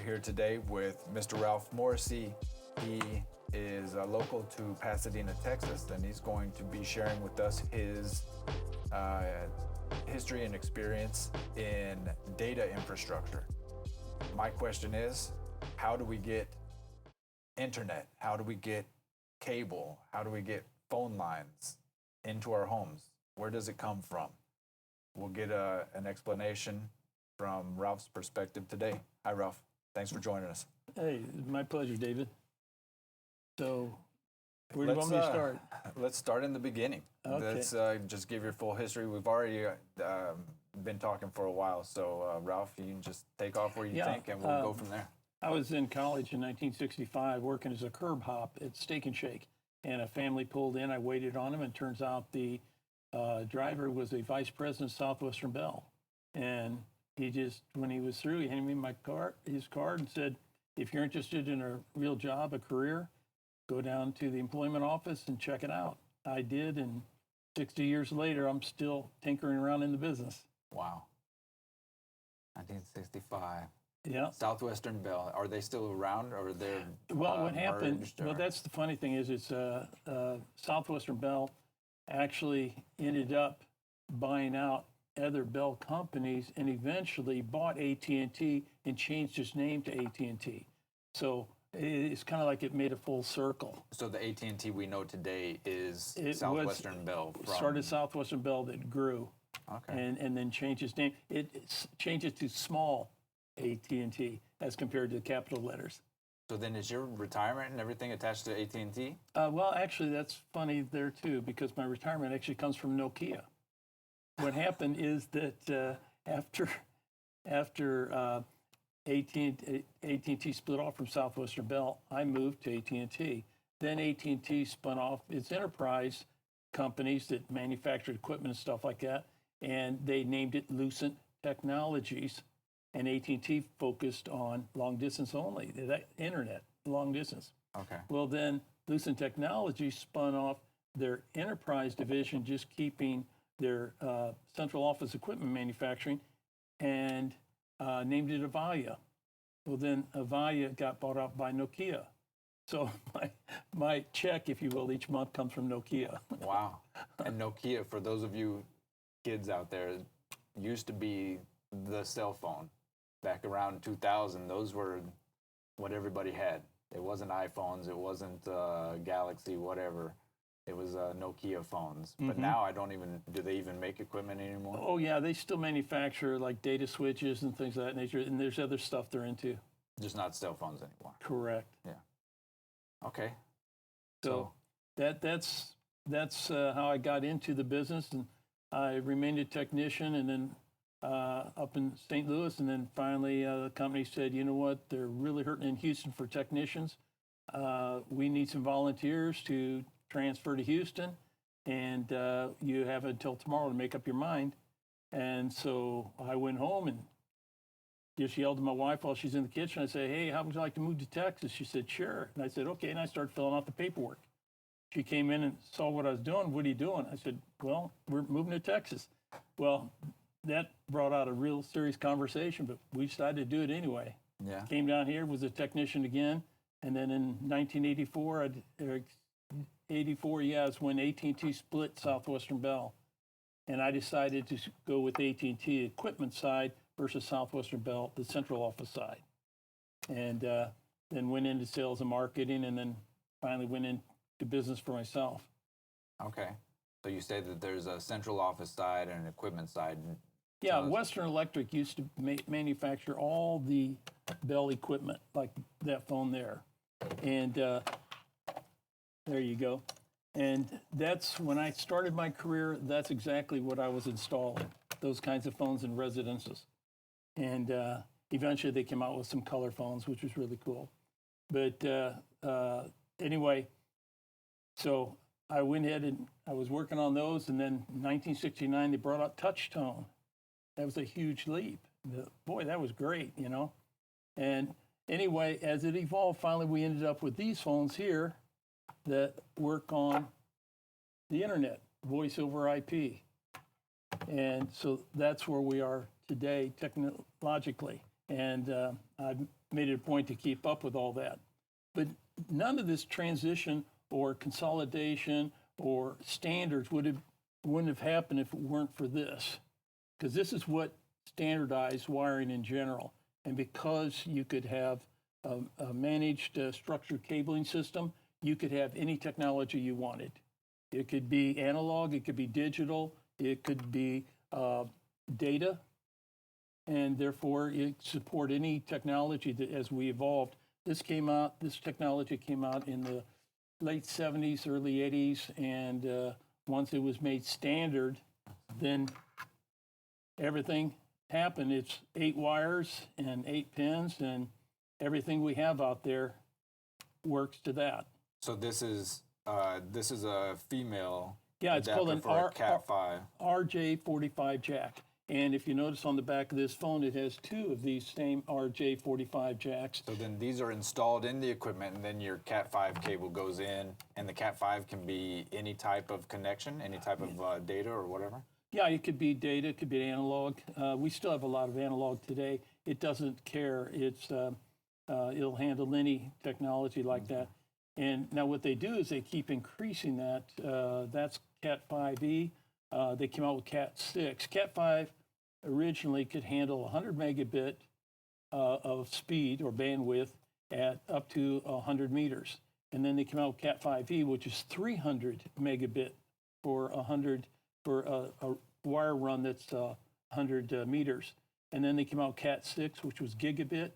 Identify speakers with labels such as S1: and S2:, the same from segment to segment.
S1: here today with Mr. Ralph Morrissey. He is local to Pasadena, Texas, and he's going to be sharing with us his history and experience in data infrastructure. My question is, how do we get internet? How do we get cable? How do we get phone lines into our homes? Where does it come from? We'll get an explanation from Ralph's perspective today. Hi, Ralph. Thanks for joining us.
S2: Hey, my pleasure, David. So, where do you want me to start?
S1: Let's start in the beginning.
S2: Okay.
S1: Let's just give your full history. We've already been talking for a while, so Ralph, you can just take off where you think, and we'll go from there.
S2: I was in college in 1965 working as a curb hop at Steak and Shake, and a family pulled in. I waited on him, and turns out the driver was a vice president of Southwestern Bell. And he just, when he was through, he handed me his card, and said, if you're interested in a real job, a career, go down to the employment office and check it out. I did, and 60 years later, I'm still tinkering around in the business.
S1: Wow. 1965.
S2: Yeah.
S1: Southwestern Bell. Are they still around, or they're
S2: what happened?
S1: merged, or?
S2: Well, that's the funny thing is, it's Southwestern Bell actually ended up buying out other Bell companies, and eventually bought AT&T and changed its name to AT&T. So it's kind of like it made a full circle.
S1: So the AT&T we know today is Southwestern Bell.
S2: It started Southwestern Bell, that grew,
S1: Okay.
S2: and then changed its name. It changed it to small AT&T as compared to the capital letters.
S1: So then is your retirement and everything attached to AT&T?
S2: Well, actually, that's funny there too, because my retirement actually comes from Nokia. What happened is that after AT&T split off from Southwestern Bell, I moved to AT&T. Then AT&T spun off its enterprise companies that manufactured equipment and stuff like that, and they named it Lucent Technologies. And AT&T focused on long distance only, that internet, long distance.
S1: Okay.
S2: Well, then Lucent Technologies spun off their enterprise division, just keeping their central office equipment manufacturing, and named it Avaya. Well, then Avaya got bought out by Nokia. So my check, if you will, each month comes from Nokia.
S1: Wow. And Nokia, for those of you kids out there, used to be the cell phone. Back around 2000, those were what everybody had. It wasn't iPhones, it wasn't Galaxy, whatever. It was Nokia phones. But now do they even make equipment anymore?
S2: Oh yeah, they still manufacture like data switches and things of that nature, and there's other stuff they're into.
S1: Just not cell phones anymore.
S2: Correct.
S1: Yeah. Okay.
S2: So that's how I got into the business, and I remained a technician, and then up in St. Louis, and then finally the company said, you know what, they're really hurting in Houston for technicians. We need some volunteers to transfer to Houston, and you have until tomorrow to make up your mind. And so I went home and just yelled at my wife while she's in the kitchen. I said, hey, how would you like to move to Texas? She said, sure. And I said, okay. And I started filling out the paperwork. She came in and saw what I was doing. What are you doing? I said, well, we're moving to Texas. Well, that brought out a real serious conversation, but we decided to do it anyway.
S1: Yeah.
S2: Came down here, was a technician again. And then in 1984, 84, is when AT&T split Southwestern Bell. And I decided to go with AT&T equipment side versus Southwestern Bell, the central office side. And then went into sales and marketing, and then finally went into business for myself.
S1: Okay. So you say that there's a central office side and an equipment side.
S2: Yeah, Western Electric used to manufacture all the Bell equipment, like that phone there. And there you go. And that's when I started my career, that's exactly what I was installing, those kinds of phones in residences. And eventually they came out with some color phones, which was really cool. But anyway, so I went ahead and I was working on those. And then in 1969, they brought out touch tone. That was a huge leap. Boy, that was great, you know. And anyway, as it evolved, finally we ended up with these phones here that work on the internet, voice over IP. And so that's where we are today technologically. and I've made it a point to keep up with all that. But none of this transition or consolidation or standards wouldn't have happened if it weren't for this, because this is what standardized wiring in general. And because you could have a managed structured cabling system, you could have any technology you wanted. It could be analog, it could be digital, it could be data, and therefore it support any technology that as we evolved. This technology came out in the late 70s, early 80s, and once it was made standard, then everything happened. It's 8 wires and 8 pins, and everything we have out there works to that.
S1: So this is a female.
S2: Yeah, it's called an
S1: Cat5
S2: RJ45 jack. And if you notice on the back of this phone, it has 2 of these same RJ45 jacks.
S1: So then these are installed in the equipment, and then your Cat5 cable goes in, and the Cat5 can be any type of connection, any type of data or whatever?
S2: Yeah, it could be data, it could be analog. We still have a lot of analog today. It doesn't care. It'll handle any technology like that. And now what they do is they keep increasing that. That's Cat5e. They came out with Cat6. Cat5 originally could handle 100 megabit of speed or bandwidth at up to 100 meters. And then they came out with Cat5e, which is 300 megabit for a wire run that's 100 meters. And then they came out with Cat6, which was gigabit.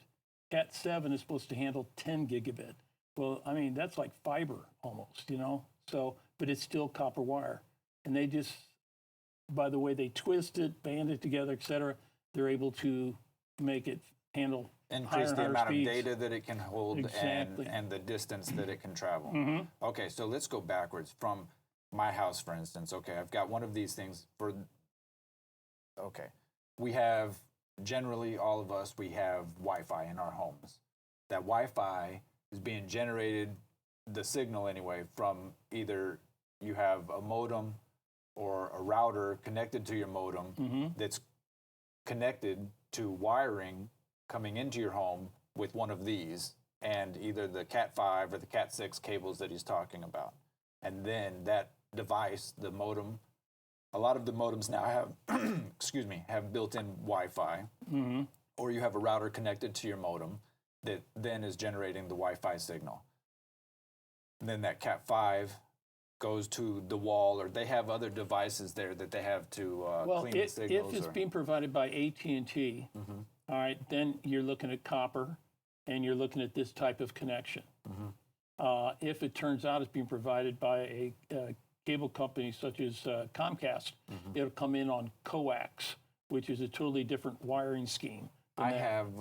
S2: Cat7 is supposed to handle 10 gigabit. Well, I mean, that's like fiber almost, you know? So, but it's still copper wire. And they just, by the way they twist it, band it together, et cetera, they're able to make it handle
S1: increase the amount
S2: speeds.
S1: of data that it can hold.
S2: Exactly.
S1: and the distance that it can travel.
S2: Mm-hmm.
S1: Okay, so let's go backwards from my house, for instance. Okay, I've got one of these things we have, generally all of us, we have Wi-Fi in our homes. That Wi-Fi is being generated, the signal anyway, from either you have a modem or a router connected to your modem that's connected to wiring coming into your home with one of these, and either the Cat5 or the Cat6 cables that he's talking about. And then that device, the modem, a lot of the modems now have, have built-in Wi-Fi, or you have a router connected to your modem that then is generating the Wi-Fi signal. And then that Cat5 goes to the wall, or they have other devices there that they have to clean the signals.
S2: If it's being provided by AT&T, all right, then you're looking at copper, and you're looking at this type of connection. If it turns out it's being provided by a cable company such as Comcast, it'll come in on coax, which is a totally different wiring scheme.
S1: I've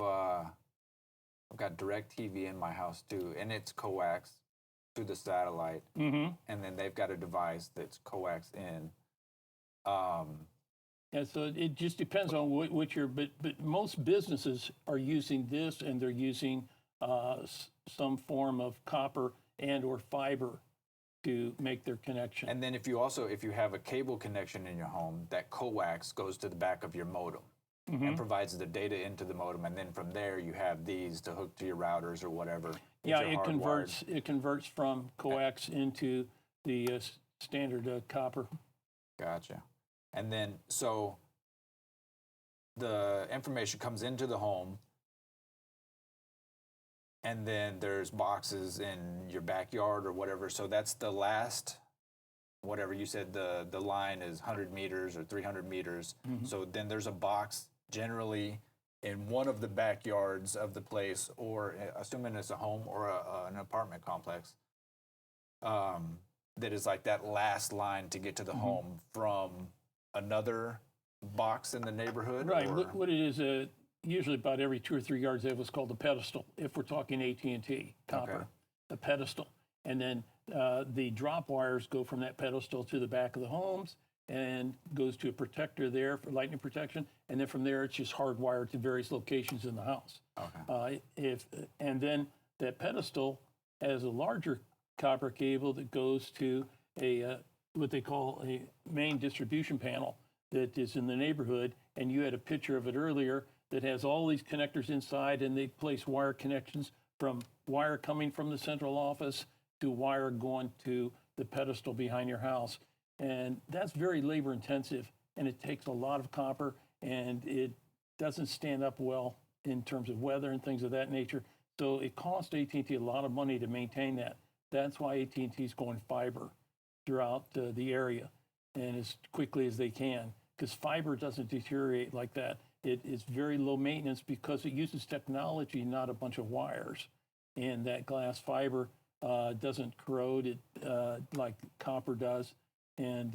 S1: got DirecTV in my house too, and it's coax to the satellite, and then they've got a device that's coax in.
S2: And so it just depends on what you're, but most businesses are using this, and they're using some form of copper and or fiber to make their connection.
S1: And then if you have a cable connection in your home, that coax goes to the back of your modem and provides the data into the modem, and then from there you have these to hook to your routers or whatever.
S2: Yeah, it converts from coax into the standard copper.
S1: Gotcha. And then so the information comes into the home, and then there's boxes in your backyard or whatever. So that's the last, whatever you said, the line is 100 meters or 300 meters. So then there's a box generally in one of the backyards of the place, or assuming it's a home or an apartment complex, that is like that last line to get to the home from another box in the neighborhood?
S2: Right. What it is, usually about every 2 or 3 yards, they have what's called a pedestal. If we're talking AT&T copper, a pedestal, and then the drop wires go from that pedestal to the back of the homes and goes to a protector there for lightning protection, and then from there it's just hardwired to various locations in the house. And then that pedestal has a larger copper cable that goes to a what they call a main distribution panel that is in the neighborhood, and you had a picture of it earlier. that has all these connectors inside, and they place wire connections from wire coming from the central office to wire going to the pedestal behind your house. And that's very labor intensive, and it takes a lot of copper, and it doesn't stand up well in terms of weather and things of that nature. So it costs AT&T a lot of money to maintain that. That's why AT&T is going fiber throughout the area and as quickly as they can, because fiber doesn't deteriorate like that. It is very low maintenance because it uses technology, not a bunch of wires. And that glass fiber doesn't corrode it like copper does. And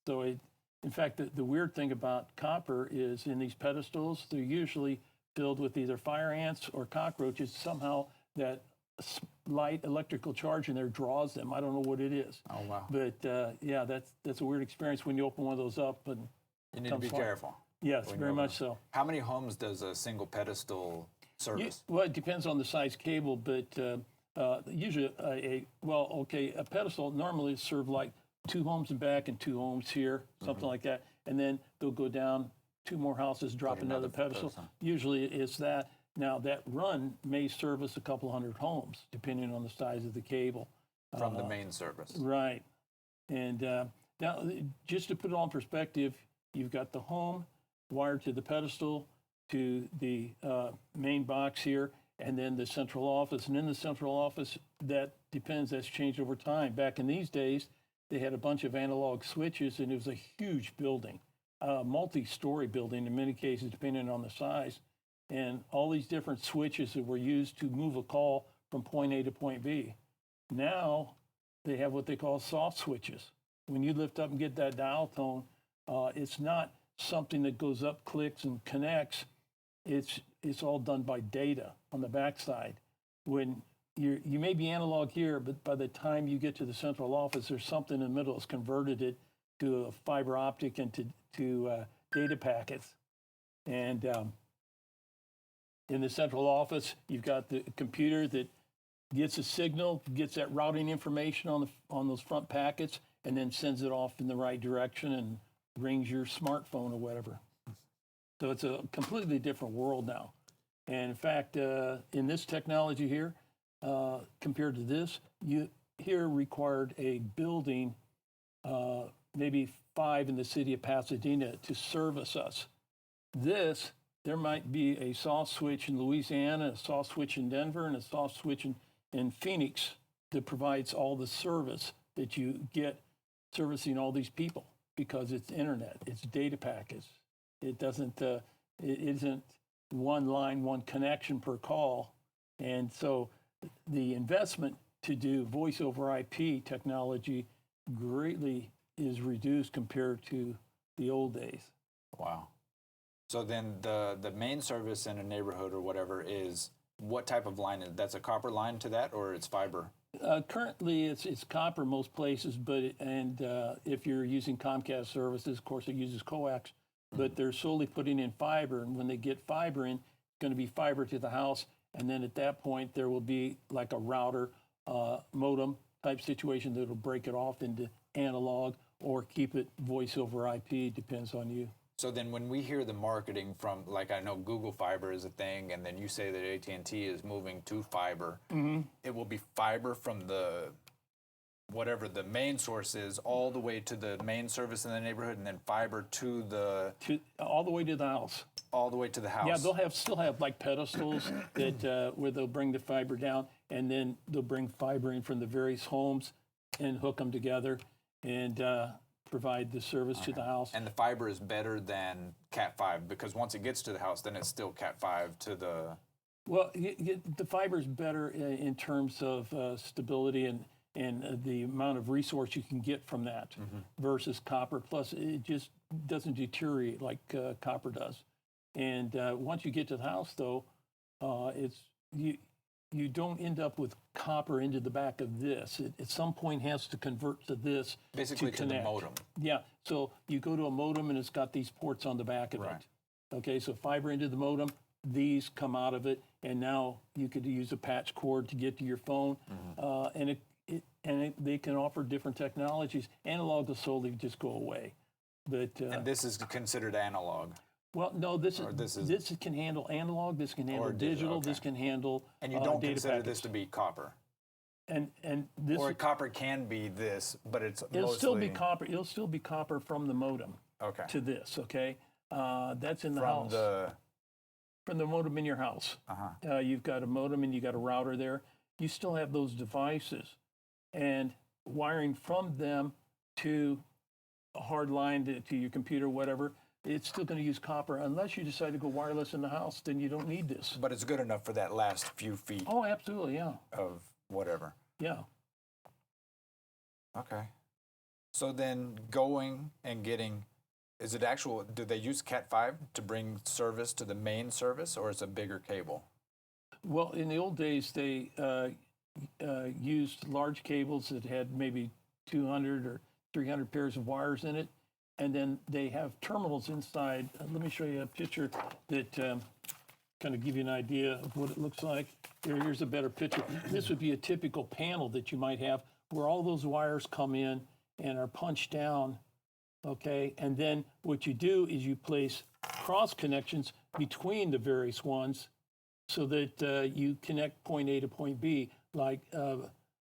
S2: so in fact, the weird thing about copper is in these pedestals, they're usually filled with either fire ants or cockroaches. Somehow that light electrical charge in there draws them. I don't know what it is.
S3: Oh, wow.
S2: But yeah, that's a weird experience when you open one of those up. And
S3: you need to be careful.
S2: Yes, very much so.
S3: How many homes does a single pedestal service?
S2: Well, it depends on the size cable, but usually a pedestal normally serve like 2 homes in back and 2 homes here, something like that. And then they'll go down 2 more houses, drop another pedestal. Usually it's that. Now that run may service a couple hundred homes, depending on the size of the cable.
S3: From the main service.
S2: Right. And now, just to put it all in perspective, you've got the home wired to the pedestal, to the main box here, and then the central office. And in the central office, that depends, that's changed over time. Back in these days, they had a bunch of analog switches, and it was a huge building, multi-story building in many cases, depending on the size. And all these different switches that were used to move a call from point A to point B. Now, they have what they call soft switches. When you lift up and get that dial tone, it's not something that goes up, clicks, and connects. It's all done by data on the backside. When you may be analog here, but by the time you get to the central office, there's something in the middle that's converted it to a fiber optic and to data packets. And in the central office, you've got the computer that gets a signal, gets that routing information on those front packets, and then sends it off in the right direction and rings your smartphone or whatever. So it's a completely different world now. And in fact, in this technology here, compared to this, you here required a building, maybe 5 in the city of Pasadena, to service us. There might be a soft switch in Louisiana, a soft switch in Denver, and a soft switch in Phoenix that provides all the service that you get servicing all these people, because it's internet, it's data packets. It isn't one line, one connection per call. And so the investment to do voice over IP technology greatly is reduced compared to the old days.
S3: Wow. So then the main service in a neighborhood or whatever is what type of line? That's a copper line to that, or it's fiber?
S2: Currently, it's copper most places, but if you're using Comcast services, of course, it uses coax. But they're slowly putting in fiber, and when they get fiber in, it's going to be fiber to the house, and then at that point there will be like a router modem type situation that will break it off into analog or keep it voice over IP. Depends on you.
S3: So then when we hear the marketing from, like, I know Google Fiber is a thing, and then you say that AT&T is moving to fiber, it will be fiber from whatever the main source is all the way to the main service in the neighborhood, and then fiber
S2: all the way to the house.
S3: All the way to the house.
S2: Yeah, they'll still have like pedestals that where they'll bring the fiber down, and then they'll bring fiber in from the various homes and hook them together and provide the service to the house.
S3: And the fiber is better than Cat5, because once it gets to the house, then it's still Cat5 to the...
S2: Well, the fiber is better in terms of stability and the amount of resource you can get from that versus copper. Plus, it just doesn't deteriorate like copper does. And once you get to the house, though, you don't end up with copper into the back of this. It at some point has to convert to this.
S3: Basically to the modem.
S2: Yeah, so you go to a modem and it's got these ports on the back of it. Okay, so fiber into the modem, these come out of it, and now you could use a patch cord to get to your phone, and they can offer different technologies. Analog will slowly just go away. But
S3: and this is considered analog.
S2: Well, no, this
S3: Or
S2: is
S3: this
S2: this can handle analog. This can handle
S3: digital,
S2: digital.
S3: okay.
S2: This can handle
S3: And you don't
S2: data
S3: consider
S2: packets.
S3: this to be copper?
S2: And this
S3: Or copper can be this, but it's
S2: it'll
S3: mostly...
S2: still be copper. It'll still be copper from the modem
S3: Okay.
S2: to this. Okay, that's in the
S3: From
S2: house.
S3: the...
S2: From the modem in your house.
S3: Uh-huh.
S2: You've got a modem and you got a router there. You still have those devices, and wiring from them to a hard line to your computer, whatever. It's still going to use copper unless you decide to go wireless in the house. Then you don't need this.
S3: But it's good enough for that last few feet
S2: Oh, absolutely, yeah,
S3: of whatever.
S2: yeah.
S3: Okay. So then going and getting, is it actual, do they use Cat5 to bring service to the main service, or is it a bigger cable?
S2: Well, in the old days, they used large cables that had maybe 200 or 300 pairs of wires in it, and then they have terminals inside. Let me show you a picture that kind of give you an idea of what it looks like. Here's a better picture. This would be a typical panel that you might have where all those wires come in and are punched down, okay? And then what you do is you place cross connections between the various ones so that you connect point A to point B. Like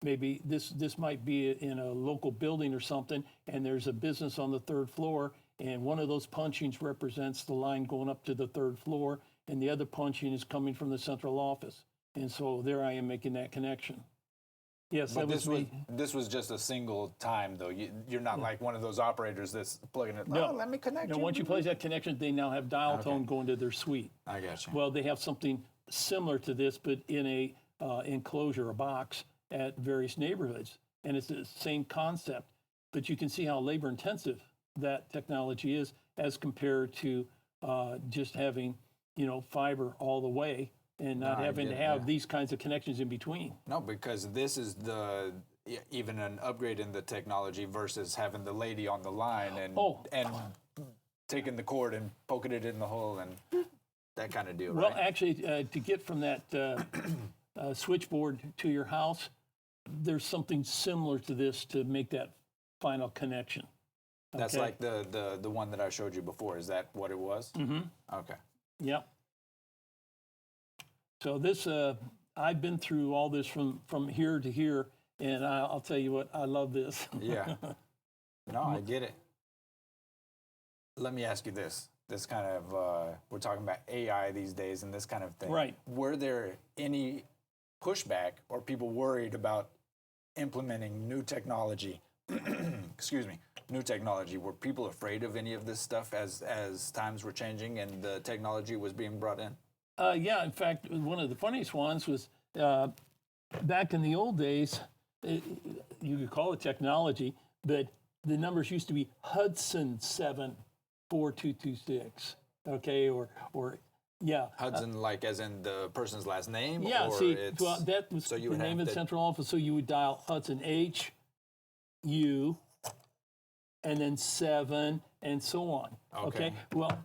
S2: maybe this might be in a local building or something, and there's a business on the third floor, and one of those punchings represents the line going up to the third floor, and the other punching is coming from the central office. And so there I am making that connection. Yes,
S3: But
S2: that was me.
S3: this was just a single time, though. You're not like one of those operators that's plugging it.
S2: No.
S3: Oh, let me connect
S2: Now,
S3: you.
S2: once you place that connection, they now have dial tone going to their suite.
S3: I got you.
S2: Well, they have something similar to this, but in a enclosure, a box at various neighborhoods, and it's the same concept. But you can see how labor intensive that technology is as compared to just having, fiber all the way and not having to have these kinds of connections in between.
S3: No, because this is even an upgrade in the technology versus having the lady on the line and taking the cord and poking it in the hole and that kind of deal,
S2: Well,
S3: right?
S2: actually, to get from that switchboard to your house, there's something similar to this to make that final connection.
S3: That's
S2: okay?
S3: like the one that I showed you before. Is that what it was?
S2: Mm-hmm.
S3: Okay.
S2: Yep. So this, I've been through all this from here to here, and I'll tell you what, I love this.
S3: Yeah. No, I get it. Let me ask you this. This kind of, we're talking about AI these days and this kind of thing.
S2: Right.
S3: Were there any pushback or people worried about implementing new technology? Excuse me, new technology. Were people afraid of any of this stuff as times were changing and the technology was being brought in?
S2: Yeah, in fact, one of the funniest ones was back in the old days, you could call it technology, but the numbers used to be Hudson 74226, okay, or yeah.
S3: Hudson, like as in the person's last name?
S2: Yeah,
S3: or
S2: see,
S3: it's,
S2: well, that was
S3: so you
S2: the
S3: would
S2: name
S3: have
S2: of the
S3: to-
S2: central office, so you would dial Hudson HU and then 7 and so on.
S3: Okay.
S2: Well,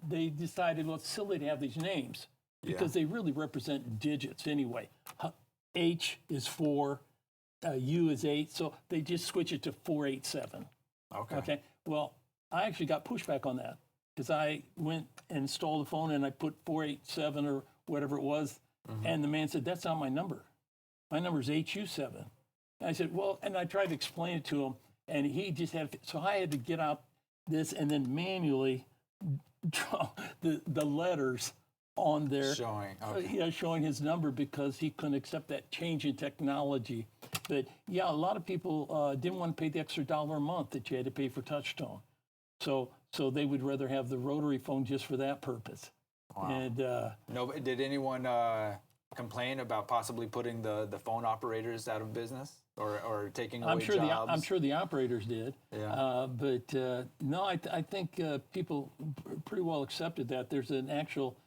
S2: they decided, well, it's silly to have these names because they really represent digits anyway. H is 4, U is 8, so they just switch it to 487. Okay. Well, I actually got pushback on that because I went and installed the phone and I put 487 or whatever it was, and the man said, that's not my number. My number is HU7. And I said, well, and I tried to explain it to him, and he just had, so I had to get out this and then manually draw the letters on there. Showing his number because he couldn't accept that change in technology. But yeah, a lot of people didn't want to pay the extra $1 a month that you had to pay for touch tone. So they would rather have the rotary phone just for that purpose.
S3: Wow.
S2: And
S3: No, did anyone complain about possibly putting the phone operators out of business or taking away jobs?
S2: I'm sure the operators did.
S3: Yeah.
S2: But no, I think people pretty well accepted that. There's an actual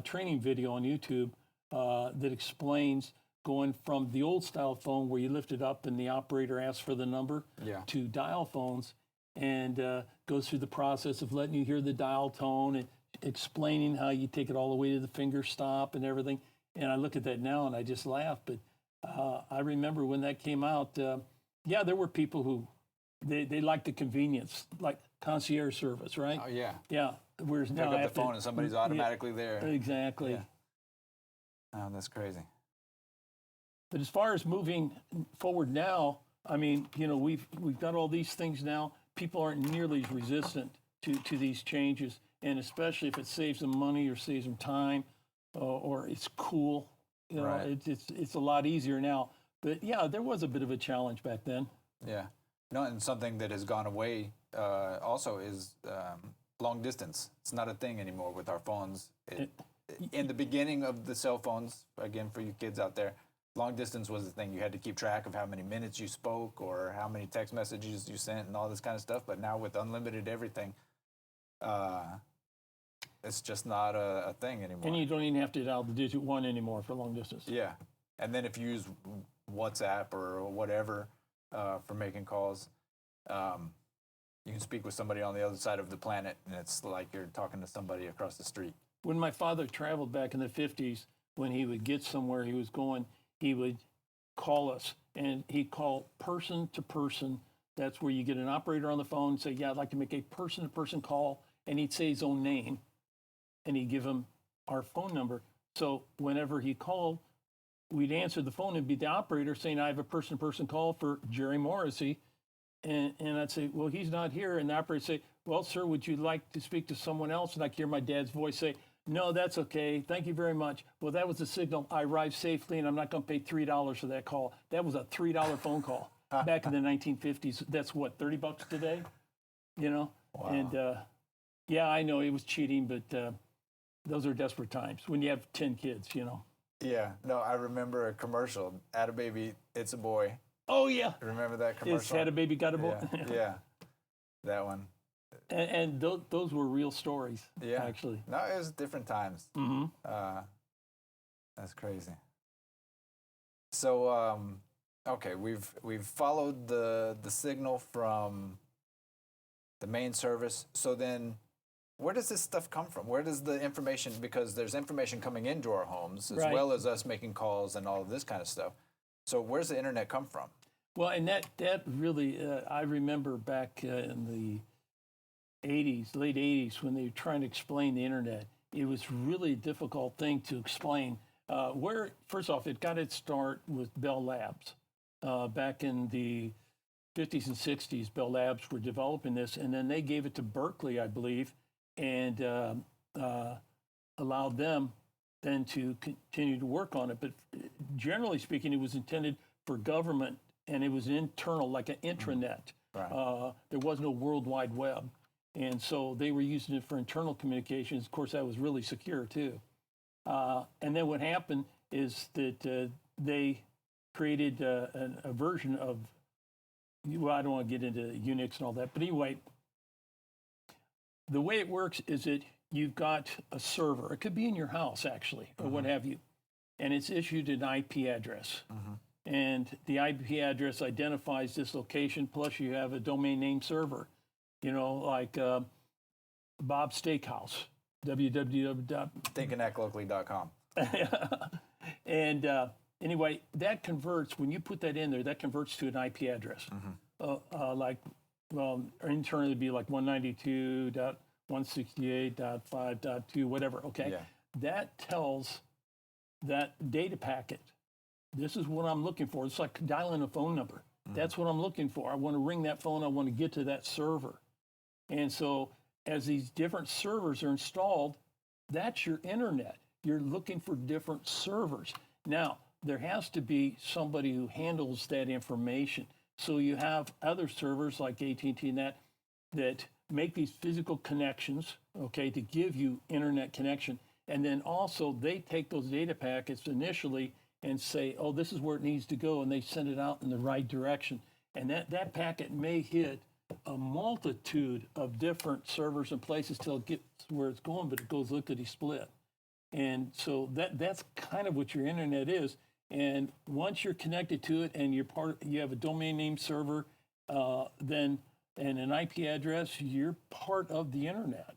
S2: training video on YouTube that explains going from the old style phone where you lift it up and the operator asks for the number to dial phones, and goes through the process of letting you hear the dial tone and explaining how you take it all the way to the finger stop and everything. And I look at that now and I just laugh. But I remember when that came out, there were people who they liked the convenience. Like concierge service, right?
S3: Oh yeah.
S2: Yeah. Whereas
S3: Pick
S2: now I
S3: up the
S2: have
S3: phone and somebody's automatically there.
S2: Exactly.
S3: Yeah. Oh, that's crazy.
S2: But as far as moving forward now, I mean, you know, we've got all these things now. People aren't nearly as resistant to these changes, and especially if it saves them money or saves them time, or it's cool. You know,
S3: Right.
S2: it's a lot easier now. But yeah, there was a bit of a challenge back then.
S3: Yeah. No, and something that has gone away also is long distance. It's not a thing anymore with our phones. In the beginning of the cell phones, again, for you kids out there, long distance was the thing. You had to keep track of how many minutes you spoke or how many text messages you sent and all this kind of stuff. But now with unlimited everything, it's just not a thing anymore.
S2: And you don't even have to dial the digit 1 anymore for long distance.
S3: Yeah. And then if you use WhatsApp or whatever for making calls, you can speak with somebody on the other side of the planet, and it's like you're talking to somebody across the street.
S2: When my father traveled back in the 50s, when he would get somewhere he was going, he would call us, and he'd call person to person. That's where you get an operator on the phone and say, yeah, I'd like to make a person-to-person call, and he'd say his own name, and he'd give him our phone number. So whenever he called, we'd answer the phone and be the operator saying, I have a person-to-person call for Jerry Morrissey. And I'd say, well, he's not here. And the operator would say, well, sir, would you like to speak to someone else? And I hear my dad's voice say, no, that's okay. Thank you very much. Well, that was the signal. I arrived safely, and I'm not going to pay $3 for that call. That was a $3 phone call back in the 1950s. That's what, $30 today? You know?
S3: Wow.
S2: And yeah, I know it was cheating, but those are desperate times when you have 10 kids, you know.
S3: Yeah. No, I remember a commercial, Atta Baby, It's a Boy.
S2: Oh, yeah.
S3: Remember that commercial?
S2: It's Had a Baby, Got a Boy.
S3: Yeah, yeah. That one.
S2: And those were real stories,
S3: Yeah.
S2: actually.
S3: No, it was different times.
S2: Mm-hmm.
S3: That's crazy. So, okay, we've followed the signal from the main service. So then, where does this stuff come from? Where does the information? Because there's information coming into our homes as
S2: Right.
S3: well as us making calls and all of this kind of stuff. So, where's the internet come from?
S2: Well, and that really, I remember back in the 80s, late 80s, when they were trying to explain the internet. It was really a difficult thing to explain. First off, it got its start with Bell Labs. Back in the 50s and 60s, Bell Labs were developing this, and then they gave it to Berkeley, I believe, and allowed them then to continue to work on it. But generally speaking, it was intended for government, and it was internal, like an intranet.
S3: Right.
S2: There was no World Wide Web. And so they were using it for internal communications. Of course, that was really secure, too. And then what happened is that they created a version of, well, I don't want to get into Unix and all that. But anyway, the way it works is that you've got a server. It could be in your house, actually, or what have you. And it's issued an IP address. And the IP address identifies this location, plus you have a domain name server. You know, like Bob's Steakhouse, www.
S3: ThinkandActLocally.com.
S2: And anyway, that converts, when you put that in there, that converts to an IP address. Internally it'd be like 192.168.5.2, whatever, okay?
S3: Yeah.
S2: That tells that data packet, this is what I'm looking for. It's like dialing a phone number. That's what I'm looking for. I want to ring that phone. I want to get to that server. And so as these different servers are installed, that's your internet. You're looking for different servers. Now, there has to be somebody who handles that information. So you have other servers like AT&T and that make these physical connections, okay, to give you internet connection. And then also they take those data packets initially and say, oh, this is where it needs to go, and they send it out in the right direction. And that packet may hit a multitude of different servers and places till it gets where it's going, but it goes lickety-split. And so that's kind of what your internet is. And once you're connected to it and you have a domain name server, then and an IP address, you're part of the internet.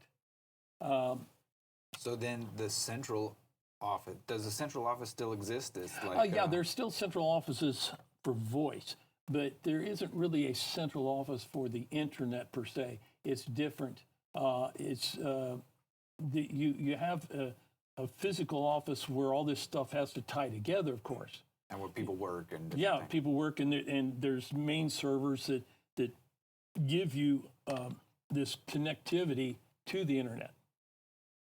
S3: So then the central office, does the central office still exist? It's like,
S2: yeah, there's still central offices for voice, but there isn't really a central office for the internet per se. it's different. You have a physical office where all this stuff has to tie together, of course.
S3: And where people work and
S2: Yeah,
S3: things.
S2: people work, and there's main servers that give you this connectivity to the internet.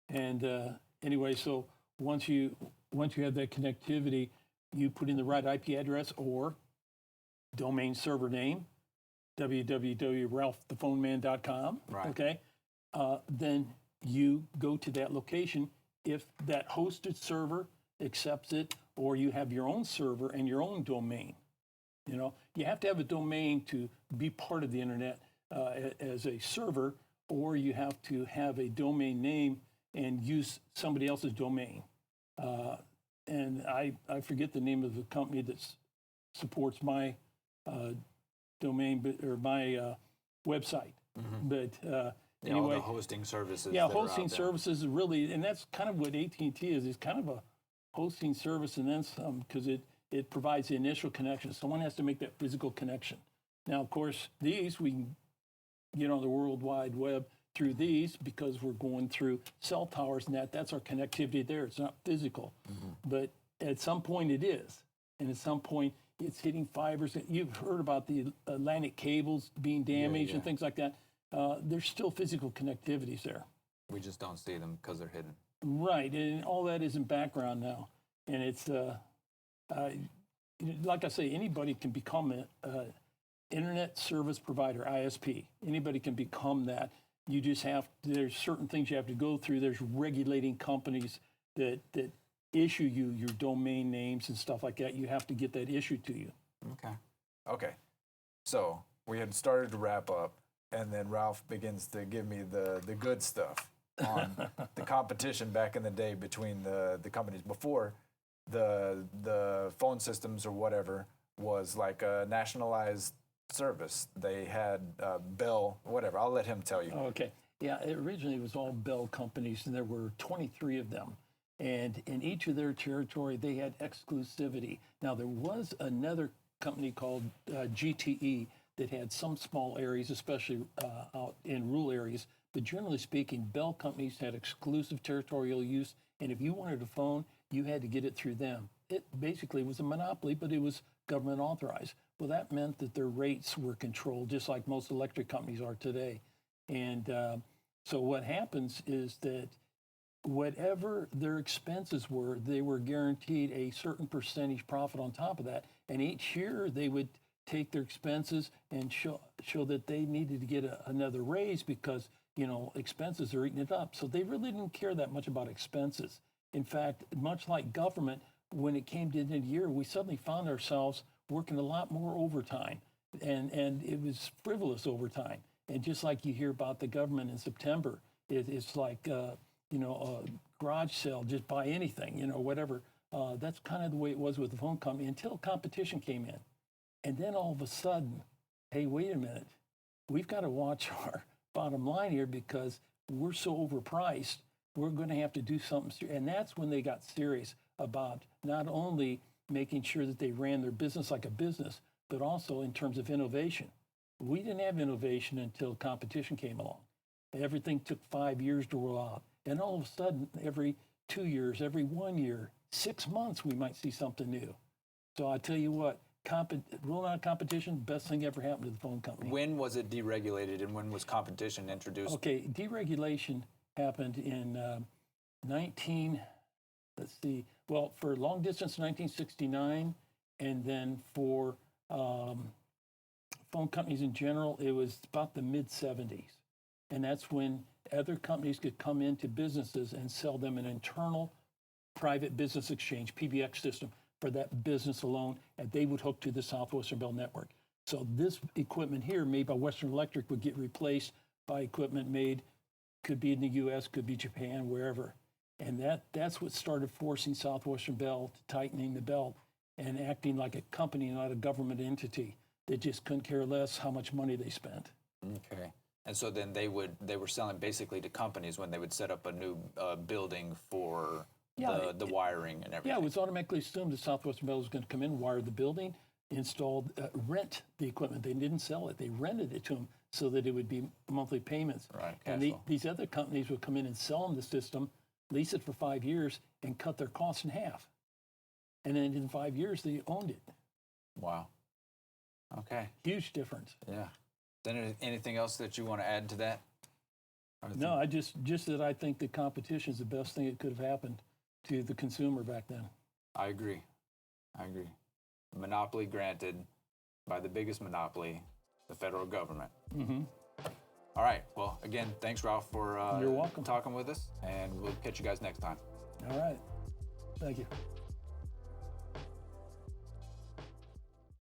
S2: And anyway, so once you have that connectivity, you put in the right IP address or domain server name, www.ralphthephoneman.com.
S3: Right.
S2: Okay, then you go to that location. If that hosted server accepts it, or you have your own server and your own domain. You know, you have to have a domain to be part of the internet as a server, or you have to have a domain name and use somebody else's domain. And I forget the name of the company that supports my domain or my website. But anyway,
S3: all the hosting services.
S2: yeah,
S3: that are
S2: hosting
S3: out there.
S2: services is really, and that's kind of what AT&T is. It's kind of a hosting service and then some, because it provides the initial connection. Someone has to make that physical connection. Now, of course, these we can get on the World Wide Web through these because we're going through cell towers and that's our connectivity there. It's not physical. But at some point it is. And at some point it's hitting fibers. You've heard about the Atlantic cables being damaged and things like that. There's still physical connectivities there.
S3: We just don't see them because they're hidden.
S2: Right, and all that is in background now. And it's, like I say, anybody can become an internet service provider, ISP. Anybody can become that. You just have, there's certain things you have to go through. There's regulating companies that issue you your domain names and stuff like that. You have to get that issued to you.
S1: Okay. So we had started to wrap up, and then Ralph begins to give me the good stuff on the competition back in the day between the companies. Before, the phone systems or whatever was like a nationalized service. They had Bell, whatever. I'll let him tell you.
S2: Okay. Yeah, originally it was all Bell companies, and there were 23 of them. And in each of their territory, they had exclusivity. Now, there was another company called GTE that had some small areas, especially out in rural areas. But generally speaking, Bell companies had exclusive territorial use. And if you wanted a phone, you had to get it through them. It basically was a monopoly, but it was government authorized. Well, that meant that their rates were controlled, just like most electric companies are today. And so what happens is that whatever their expenses were, they were guaranteed a certain percentage profit on top of that. And each year they would take their expenses and show that they needed to get another raise because, you know, expenses are eating it up. So they really didn't care that much about expenses. In fact, much like government, when it came to the end of the year, we suddenly found ourselves working a lot more overtime. And it was frivolous overtime. And just like you hear about the government in September, it's like, you know, a garage sale, just buy anything, you know, whatever. That's kind of the way it was with the phone company until competition came in. And then all of a sudden, hey, wait a minute. We've got to watch our bottom line here because we're so overpriced. We're going to have to do something. And that's when they got serious about not only making sure that they ran their business like a business, but also in terms of innovation. We didn't have innovation until competition came along. Everything took 5 years to roll out. And all of a sudden, every 2 years, every 1 year, 6 months, we might see something new. So I tell you what, rolling out competition, best thing ever happened to the phone company.
S3: When was it deregulated and when was competition introduced?
S2: Okay, deregulation happened in for long distance, 1969, and then for phone companies in general, it was about the mid-70s. And that's when other companies could come into businesses and sell them an internal private business exchange, PBX system, for that business alone, and they would hook to the Southwestern Bell network. So this equipment here made by Western Electric would get replaced by equipment made, could be in the US, could be Japan, wherever. And that's what started forcing Southwestern Bell to tightening the belt and acting like a company, not a government entity that just couldn't care less how much money they spent.
S3: Okay. And so then they were selling basically to companies when they would set up a new building for the wiring and everything.
S2: Yeah, it was automatically assumed that Southwestern Bell was going to come in, wire the building, rent the equipment. They didn't sell it. They rented it to them. so that it would be monthly payments.
S3: Right,
S2: And
S3: cash flow.
S2: these other companies would come in and sell them the system, lease it for 5 years, and cut their costs in half. And then in 5 years, they owned it.
S3: Wow. Okay.
S2: Huge difference.
S3: Yeah. Then anything else that you want to add to that?
S2: No, I just that I think that competition is the best thing that could have happened to the consumer back then.
S3: I agree. I agree. Monopoly granted by the biggest monopoly, the federal government.
S2: Mm-hmm.
S3: All right. Well, again, thanks, Ralph, for
S2: You're welcome.
S3: talking with us, and we'll catch you guys next time.
S2: All right. Thank you.